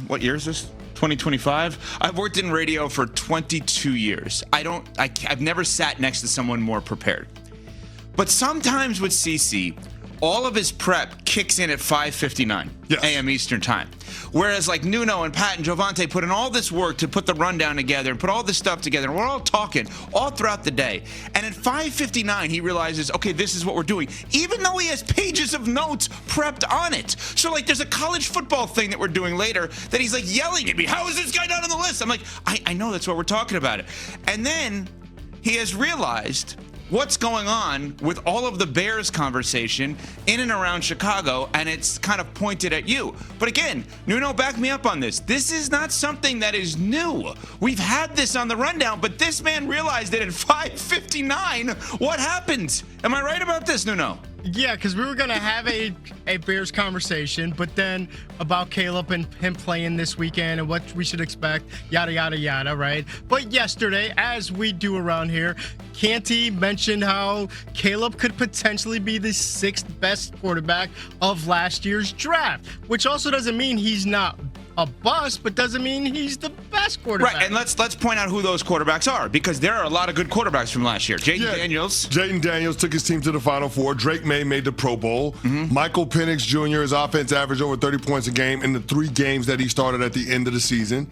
what year is this? 2025. I've worked in radio for 22 years. I've never sat next to someone more prepared. But sometimes with CC, all of his prep kicks in at 5:59 a.m. Eastern time. Whereas like Nuno and Pat and Jovante put in all this work to put the rundown together and put all this stuff together. And we're all talking all throughout the day. And at 5:59, he realizes, okay, this is what we're doing. Even though he has pages of notes prepped on it. So like there's a college football thing that we're doing later that he's like yelling at me. How is this guy not on the list? I'm like, I know that's what we're talking about. And then he has realized what's going on with all of the Bears conversation in and around Chicago, and it's kind of pointed at you. But again, Nuno, back me up on this. This is not something that is new. We've had this on the rundown, but this man realized that at 5:59, what happened? Am I right about this, Nuno? Yeah, because we were going to have a Bears conversation, but then about Caleb and him playing this weekend and what we should expect, yada, yada, yada, right? But yesterday, as we do around here, Canty mentioned how Caleb could potentially be the 6th best quarterback of last year's draft, which also doesn't mean he's not a bust, but doesn't mean he's the best quarterback. Right, and let's point out who those quarterbacks are, because there are a lot of good quarterbacks from last year. Jayden Daniels took his team to the Final Four. Drake May made the Pro Bowl. Michael Penix Jr., his offense averaged over 30 points a game in the 3 games that he started at the end of the season.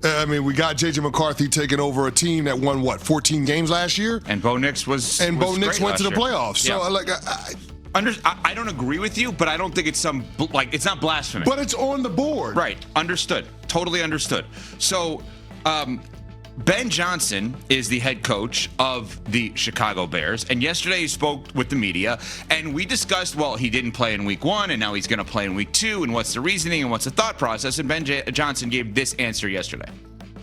I mean, we got J.J. McCarthy taking over a team that won, 14 games last year? And Bo Nix went to the playoffs. Yeah. So, I don't agree with you, but I don't think it's it's not blasphemy. But it's on the board. Right. Understood. Totally understood. So, Ben Johnson is the head coach of the Chicago Bears, and yesterday he spoke with the media, and we discussed, well, he didn't play in week 1, and now he's going to play in week 2, and what's the reasoning and what's the thought process, and Ben Johnson gave this answer yesterday.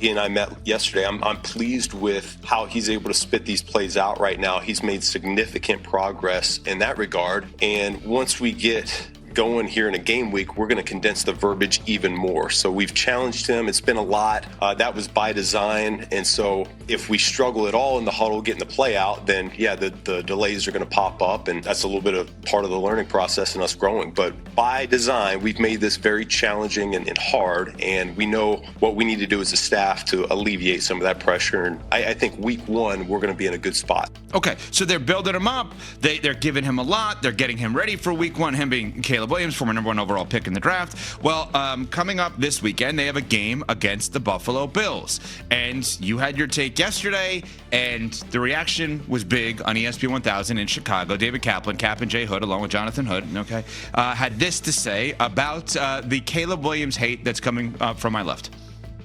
He and I met yesterday. I'm pleased with how he's able to spit these plays out right now. He's made significant progress in that regard, and once we get going here in a game week, we're going to condense the verbiage even more. So we've challenged him. It's been a lot. That was by design. And so if we struggle at all in the huddle, getting the play out, then yeah, the delays are going to pop up. And that's a little bit of part of the learning process and us growing. But by design, we've made this very challenging and hard. And we know what we need to do as a staff to alleviate some of that pressure. And I think week 1, we're going to be in a good spot. Okay, so they're building him up. They're giving him a lot. They're getting him ready for week 1, him being Caleb Williams, former number 1 overall pick in the draft. Well, coming up this weekend, they have a game against the Buffalo Bills. And you had your take yesterday, and the reaction was big on ESPN 1000 in Chicago. David Kaplan, Cap and J Hood, along with Jonathan Hood, had this to say about the Caleb Williams hate that's coming from my left.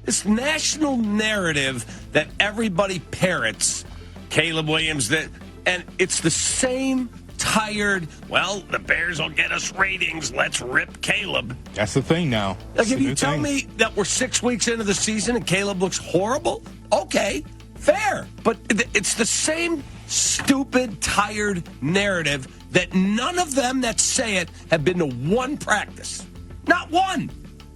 This national narrative that everybody parrots, Caleb Williams, and it's the same tired, well, the Bears will get us ratings, let's rip Caleb. That's the thing now. Like, if you tell me that we're 6 weeks into the season and Caleb looks horrible, okay, fair. But it's the same stupid, tired narrative that none of them that say it have been to one practice. Not one.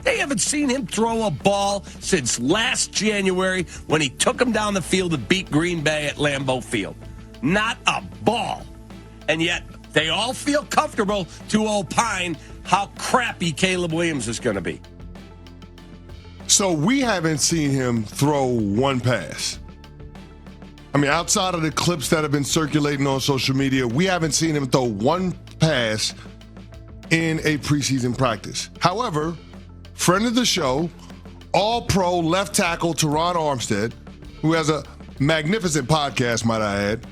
They haven't seen him throw a ball since last January when he took him down the field to beat Green Bay at Lambeau Field. Not a ball. And yet, they all feel comfortable to opine how crappy Caleb Williams is going to be. So we haven't seen him throw one pass. I mean, outside of the clips that have been circulating on social media, we haven't seen him throw one pass in a preseason practice. However, friend of the show, all-pro left tackle Teron Armstead, who has a magnificent podcast, might I add,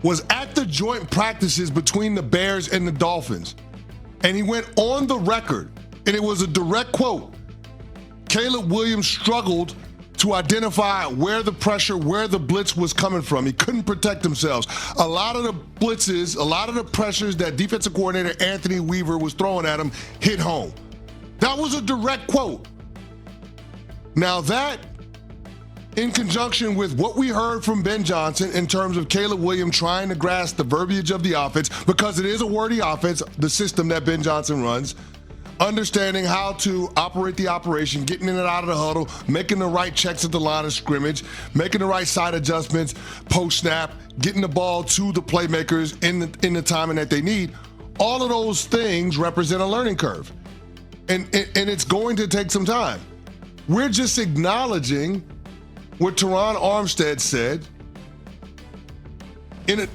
was at the joint practices between the Bears and the Dolphins. And he went on the record, and it was a direct quote. Caleb Williams struggled to identify where the pressure, where the blitz was coming from. He couldn't protect himself. A lot of the blitzes, a lot of the pressures that defensive coordinator Anthony Weaver was throwing at him hit home. That was a direct quote. Now that, in conjunction with what we heard from Ben Johnson in terms of Caleb Williams trying to grasp the verbiage of the offense, because it is a wordy offense, the system that Ben Johnson runs, understanding how to operate the operation, getting in and out of the huddle, making the right checks at the line of scrimmage, making the right side adjustments post-snap, getting the ball to the playmakers in the timing that they need. All of those things represent a learning curve. And it's going to take some time. We're just acknowledging what Teron Armstead said in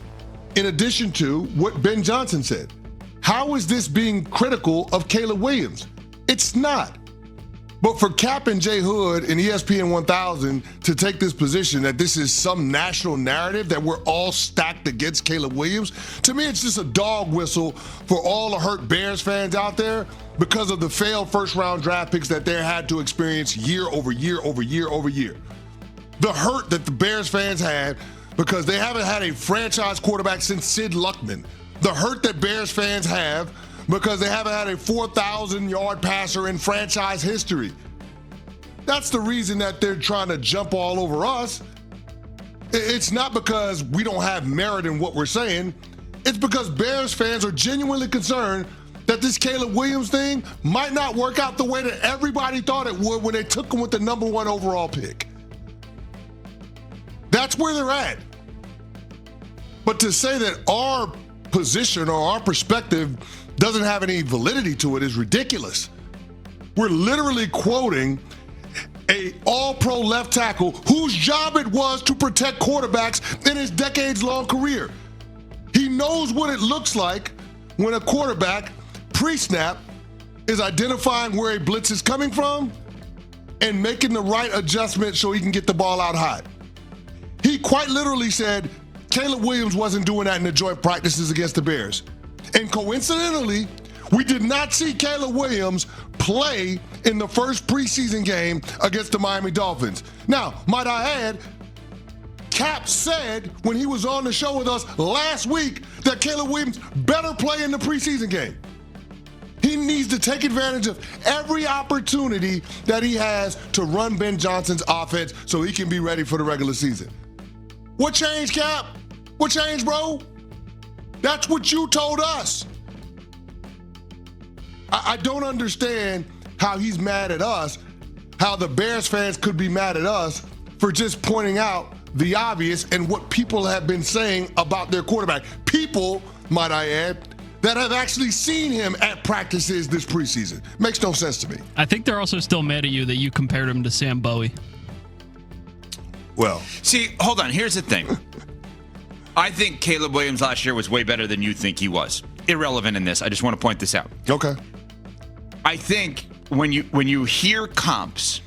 addition to what Ben Johnson said. How is this being critical of Caleb Williams? It's not. But for Cap and Jay Hood and ESPN 1000 to take this position that this is some national narrative that we're all stacked against Caleb Williams, to me it's just a dog whistle for all the hurt Bears fans out there because of the failed first-round draft picks that they had to experience year over year over year over year. The hurt that the Bears fans had because they haven't had a franchise quarterback since Sid Luckman. The hurt that Bears fans have because they haven't had a 4,000-yard passer in franchise history. That's the reason that they're trying to jump all over us. It's not because we don't have merit in what we're saying. It's because Bears fans are genuinely concerned that this Caleb Williams thing might not work out the way that everybody thought it would when they took him with the number 1 overall pick. That's where they're at. But to say that our position or our perspective doesn't have any validity to it is ridiculous. We're literally quoting a all-pro left tackle whose job it was to protect quarterbacks in his decades-long career. He knows what it looks like when a quarterback pre-snap is identifying where a blitz is coming from and making the right adjustment so he can get the ball out high. He quite literally said Caleb Williams wasn't doing that in the joint practices against the Bears. And coincidentally, we did not see Caleb Williams play in the first preseason game against the Miami Dolphins. Now, might I add, Cap said when he was on the show with us last week that Caleb Williams better play in the preseason game. He needs to take advantage of every opportunity that he has to run Ben Johnson's offense so he can be ready for the regular season. What changed, Cap? What changed, bro? That's what you told us. I don't understand how he's mad at us, how the Bears fans could be mad at us for just pointing out the obvious and what people have been saying about their quarterback. People, might I add, that have actually seen him at practices this preseason. Makes no sense to me. I think they're also still mad at you that you compared him to Sam Bowie. Well. See, hold on. Here's the thing. I think Caleb Williams last year was way better than you think he was. Irrelevant in this. I just want to point this out. Okay. I think when you hear comps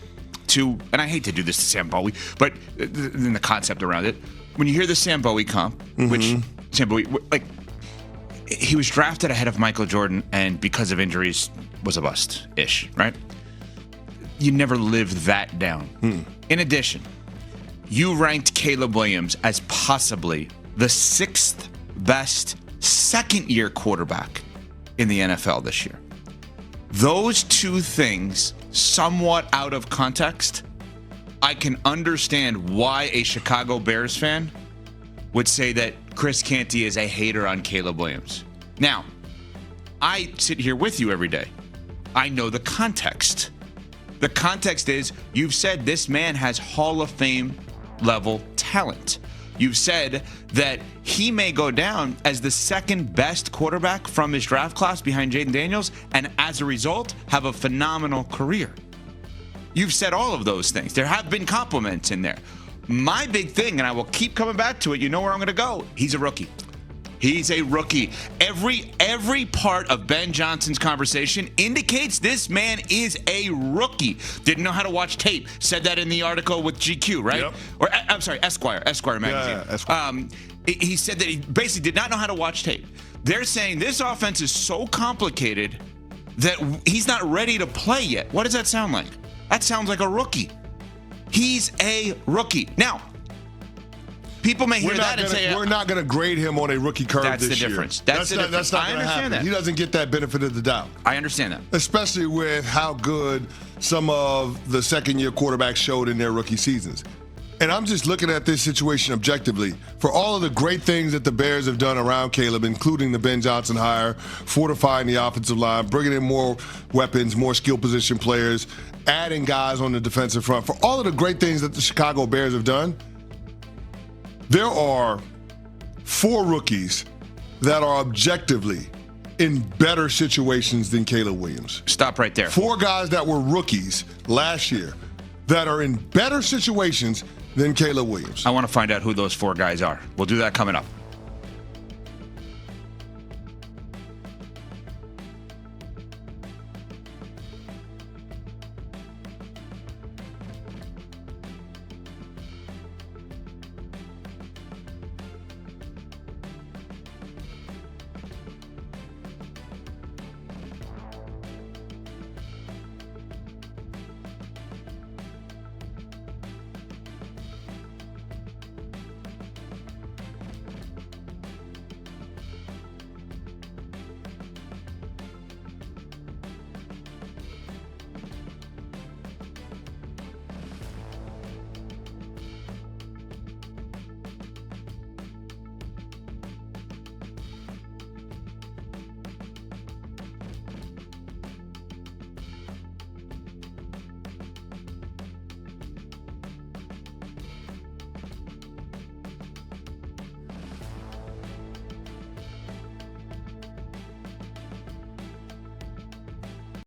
to, and I hate to do this to Sam Bowie, but then the concept around it, when you hear the Sam Bowie comp, which Sam Bowie, like, he was drafted ahead of Michael Jordan and because of injuries was a bust-ish, right? You never lived that down. In addition, you ranked Caleb Williams as possibly the 6th best second-year quarterback in the NFL this year. Those two things, somewhat out of context, I can understand why a Chicago Bears fan would say that Chris Canty is a hater on Caleb Williams. Now, I sit here with you every day. I know the context. The context is you've said this man has Hall of Fame level talent. You've said that he may go down as the 2nd best quarterback from his draft class behind Jayden Daniels and as a result have a phenomenal career. You've said all of those things. There have been compliments in there. My big thing, and I will keep coming back to it, you know where I'm going to go. He's a rookie. He's a rookie. Every part of Ben Johnson's conversation indicates this man is a rookie. Didn't know how to watch tape. Said that in the article with GQ, right? Yep. Or I'm sorry, Esquire magazine. Yeah, Esquire. He said that he basically did not know how to watch tape. They're saying this offense is so complicated that he's not ready to play yet. What does that sound like? That sounds like a rookie. He's a rookie. Now, people may hear that and say, we're not going to grade him on a rookie curve this year. That's the difference. That's the difference. That's not I going to understand happen. that. He doesn't get that benefit of the doubt. I understand that. Especially with how good some of the second-year quarterbacks showed in their rookie seasons. And I'm just looking at this situation objectively. For all of the great things that the Bears have done around Caleb, including the Ben Johnson hire, fortifying the offensive line, bringing in more weapons, more skill position players, adding guys on the defensive front, for all of the great things that the Chicago Bears have done, there are 4 rookies that are objectively in better situations than Caleb Williams. Stop right there. 4 guys that were rookies last year that are in better situations than Caleb Williams. I want to find out who those 4 guys are. We'll do that coming up.